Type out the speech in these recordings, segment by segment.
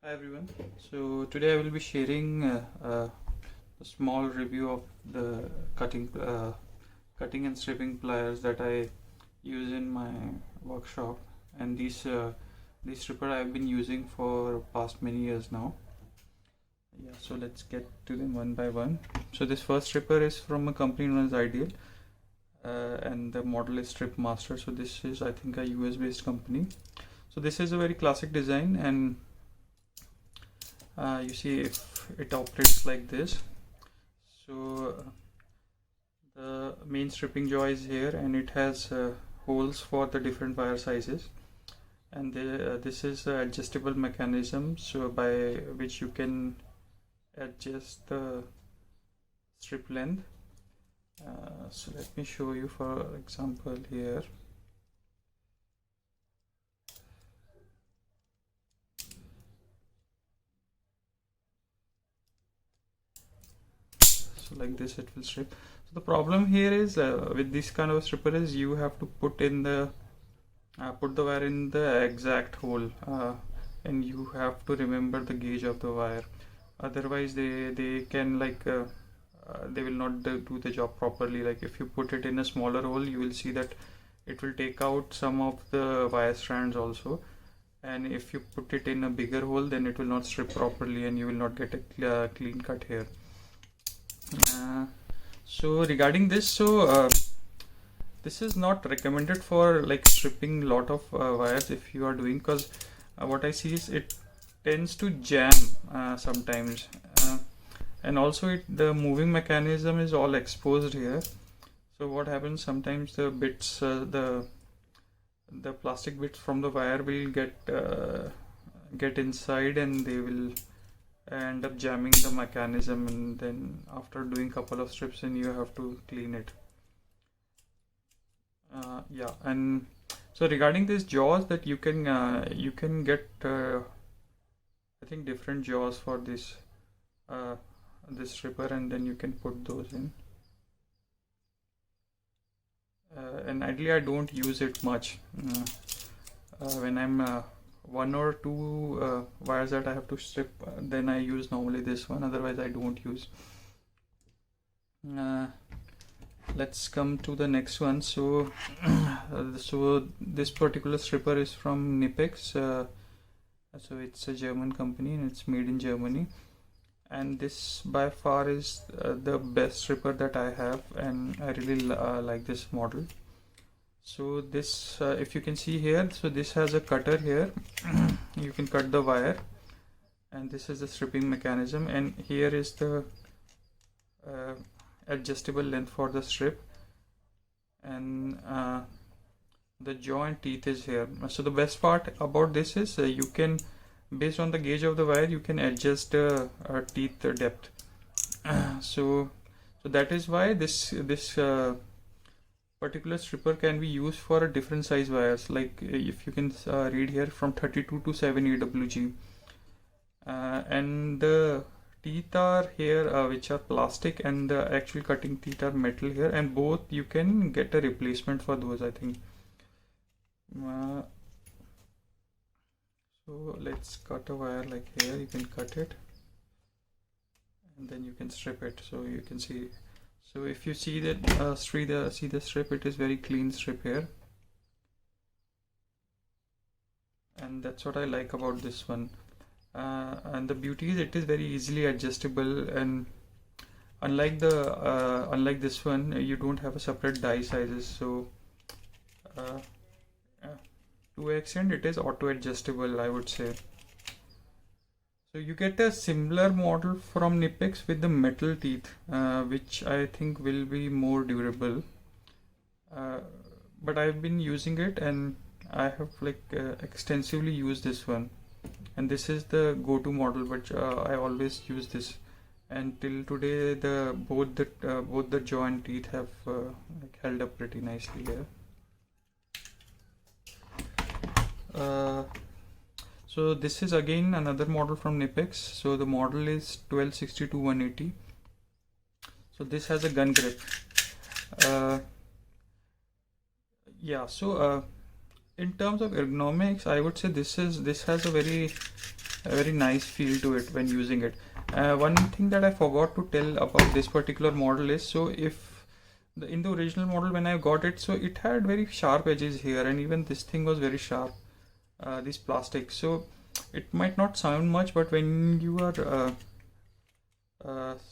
Hi everyone. So today I will be sharing a small review of the cutting and stripping pliers that I use in my workshop, and these stripper I've been using for past many years now. Yeah, so let's get to them one by one. So this first stripper is from a company known as Ideal, and the model is Strip Master. So this is, I think, a US based company. So this is a very classic design, and you see if it operates like this. So the main stripping jaw is here, and it has holes for the different wire sizes, and this is the adjustable mechanism, so by which you can adjust the strip length. So let me show you, for example, here. So like this it will strip. So the problem here is with this kind of stripper is you have to put the wire in the exact hole, and you have to remember the gauge of the wire. Otherwise they can they will not do the job properly. Like if you put it in a smaller hole, you will see that it will take out some of the wire strands also, and if you put it in a bigger hole, then it will not strip properly and you will not get a clean cut here. So regarding this, this is not recommended for like stripping lot of wires if you are doing, because what I see is it tends to jam sometimes, and also the moving mechanism is all exposed here. So what happens sometimes, the bits the plastic bits from the wire will get inside, and they will end up jamming the mechanism, and then after doing couple of strips, and you have to clean it. Yeah, and so regarding these jaws, that you can get I think different jaws for this stripper, and then you can put those in. And ideally I don't use it much when I'm one or two wires that I have to strip, then I use normally this one, otherwise I don't use. Let's come to the next one. So so this particular stripper is from Knipex. So it's a German company and it's made in Germany, and this by far is the best stripper that I have, and I really like this model. So this if you can see here, so this has a cutter here. You can cut the wire, and this is the stripping mechanism, and here is the adjustable length for the strip, and the jaw and teeth is here. So the best part about this is you can, based on the gauge of the wire, you can adjust teeth depth. So that is why this particular stripper can be used for a different size wires, like if you can read here, from 32 to 7 AWG, and the teeth are here which are plastic, and the actual cutting teeth are metal here, and both you can get a replacement for those, I think. So let's cut a wire like here. You can cut it and then you can strip it, so you can see. So if you see that see the strip, it is very clean strip here, and that's what I like about this one. And the beauty is it is very easily adjustable, and unlike this one, you don't have a separate die sizes. So to an extent it is auto adjustable, I would say. So you get a similar model from Knipex with the metal teeth, which I think will be more durable. But I've been using it, and I have extensively used this one, and this is the go-to model, but I always use this, and till today both the jaw and teeth have held up pretty nicely here. So this is again another model from Knipex. So the model is 1262-180. So this has a gun grip. Yeah, so in terms of ergonomics, I would say this has a very a very nice feel to it when using it. One thing that I forgot to tell about this particular model is, so if in the original model when I got it, so it had very sharp edges here, and even this thing was very sharp, this plastic. So it might not sound much, but when you are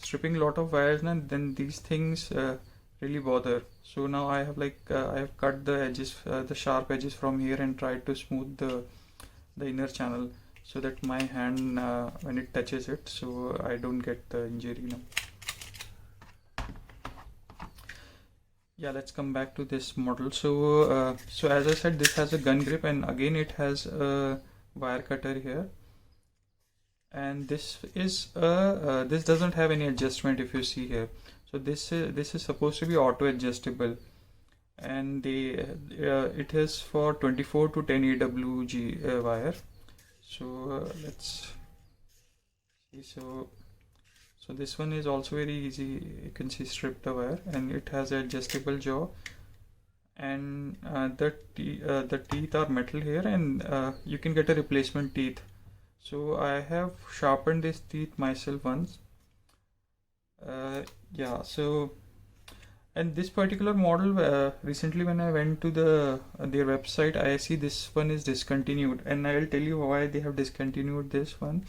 stripping a lot of wires, and then these things really bother. So now I have I have cut the edges, the sharp edges from here, and tried to smooth the inner channel so that my hand when it touches it, so I don't get the injury now. Yeah, let's come back to this model. So so as I said, this has a gun grip, and again it has a wire cutter here, and this is this doesn't have any adjustment, if you see here. So this is supposed to be auto adjustable, and it is for 24 to 10 AWG wire. So let's see. So this one is also very easy. You can see strip the wire, and it has an adjustable jaw, and the teeth are metal here, and you can get a replacement teeth. So I have sharpened this teeth myself once. Yeah, so, and this particular model, recently when I went to their website, I see this one is discontinued, and I will tell you why they have discontinued this one.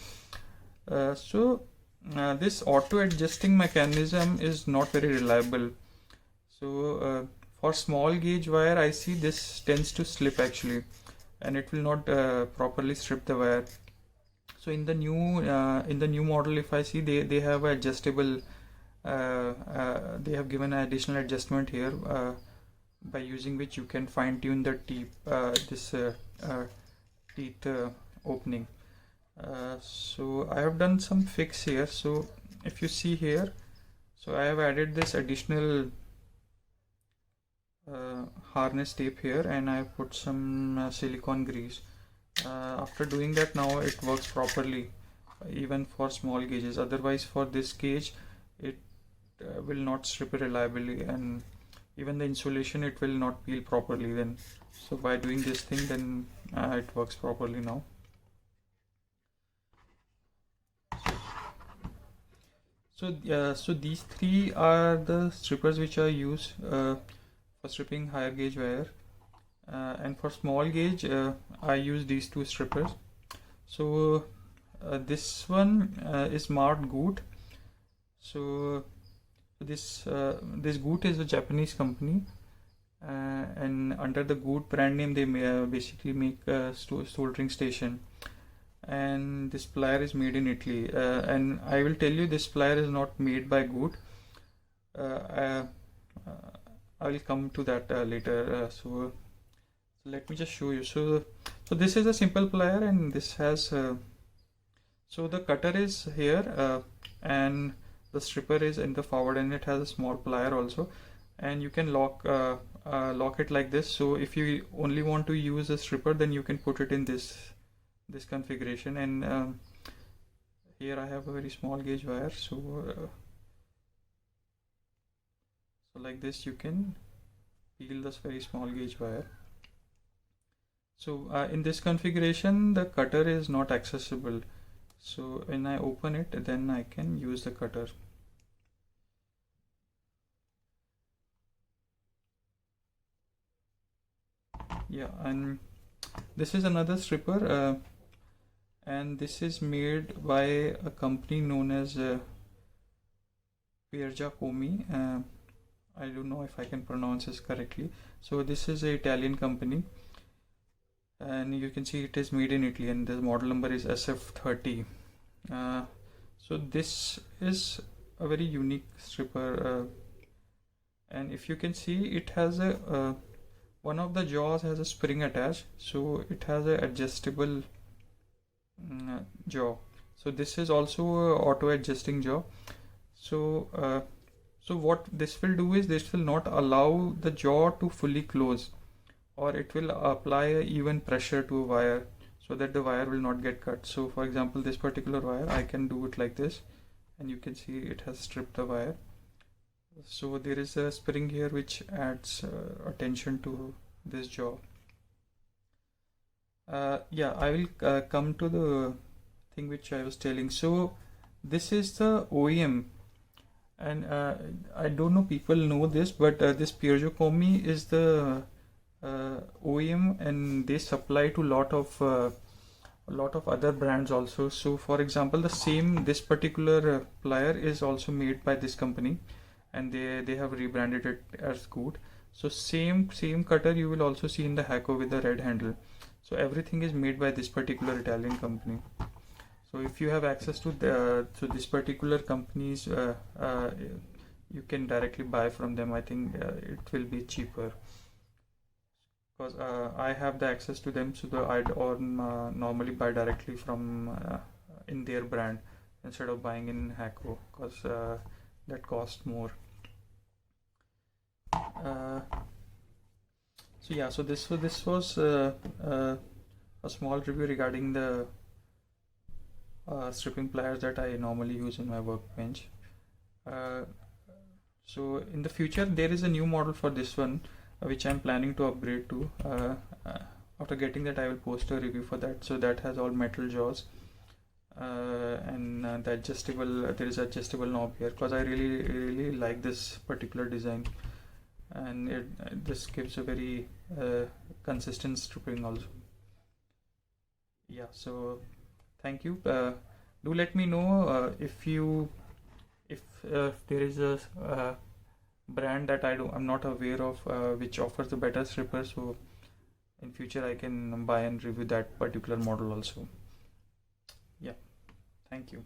This auto adjusting mechanism is not very reliable. So for small gauge wire, I see this tends to slip actually, and it will not properly strip the wire. So in the new model, if I see, they have adjustable, they have given an additional adjustment here by using which you can fine tune the teeth opening. So I have done some fix here. So if you see here, so I have added this additional harness tape here, and I have put some silicone grease. After doing that, now it works properly even for small gauges. Otherwise, for this gauge, it will not strip reliably, and even the insulation, it will not peel properly then. So by doing this thing, then it works properly now. So these three are the strippers which are used for stripping higher gauge wire, and for small gauge I use these two strippers. So this one is marked Goot. So this Goot is a Japanese company, and under the Goot brand name, they basically make a soldering station. And this plier is made in Italy, and I will tell you, this plier is not made by Goot. I will come to that later. So let me just show you. So this is a simple plier, and this has so the cutter is here, and the stripper is in the forward, and it has a small plier also, and you can lock it like this. So if you only want to use a stripper, then you can put it in this configuration, and here I have a very small gauge wire. So like this, you can peel this very small gauge wire. So in this configuration, the cutter is not accessible. So when I open it, then I can use the cutter. Yeah, and this is another stripper, and this is made by a company known as Piergia Comi. I don't know if I can pronounce this correctly. So this is an Italian company, and you can see it is made in Italy, and the model number is SF30. So this is a very unique stripper, and if you can see, it has a one of the jaws has a spring attached, so it has a adjustable jaw. So this is also a auto adjusting jaw. So so what this will do is, this will not allow the jaw to fully close, or it will apply a even pressure to a wire so that the wire will not get cut. So for example, this particular wire, I can do it like this, and you can see it has stripped the wire. So there is a spring here which adds attention to this jaw. Yeah, I will come to the thing which I was telling. So this is the OEM, and I don't know people know this, but this Piaggio Comi is the OEM, and they supply to a lot of other brands also. So for example, this particular plier is also made by this company, and they have rebranded it as Good. So same cutter you will also see in the Hakko with the red handle. So everything is made by this particular Italian company. So if you have access to this particular companies, you can directly buy from them. I think it will be cheaper, because I have the access to them, so I'd normally buy directly from in their brand instead of buying in Hakko, because that costs more. So yeah, so this was a small review regarding the stripping pliers that I normally use in my workbench. So in the future there is a new model for this one, which I'm planning to upgrade to. After getting that, I will post a review for that. So that has all metal jaws, and the adjustable, there is adjustable knob here, because I really like this particular design, and this gives a very consistent stripping also. Yeah, so thank you. Do let me know if there is a brand that I'm not aware of, which offers a better stripper, so in future I can buy and review that particular model also. Yeah, thank you.